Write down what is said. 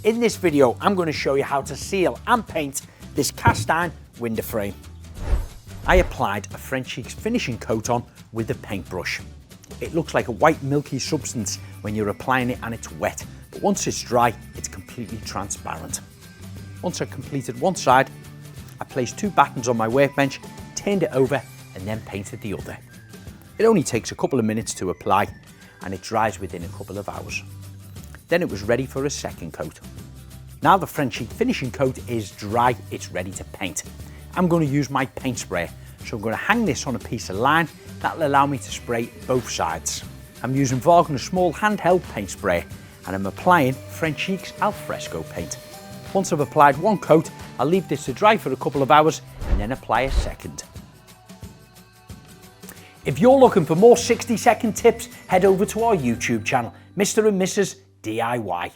In this video, I'm going to show you how to seal and paint this cast iron window frame. I applied a French finishing coat on with a paintbrush. It looks like a white milky substance when you're applying it and it's wet, but once it's dry, it's completely transparent. Once I've completed one side, I placed 2 battens on my workbench, turned it over and then painted the other. It only takes a couple of minutes to apply and it dries within a couple of hours. Then it was ready for a second coat. Now the French finishing coat is dry, it's ready to paint. I'm going to use my paint sprayer, so I'm going to hang this on a piece of line. That'll allow me to spray both sides. I'm using Wagner's small handheld paint sprayer and I'm applying French Alfresco paint. Once I've applied one coat, I'll leave this to dry for a couple of hours and then apply a second. If you're looking for more 60-second tips, head over to our YouTube channel, Mr. and Mrs. DIY.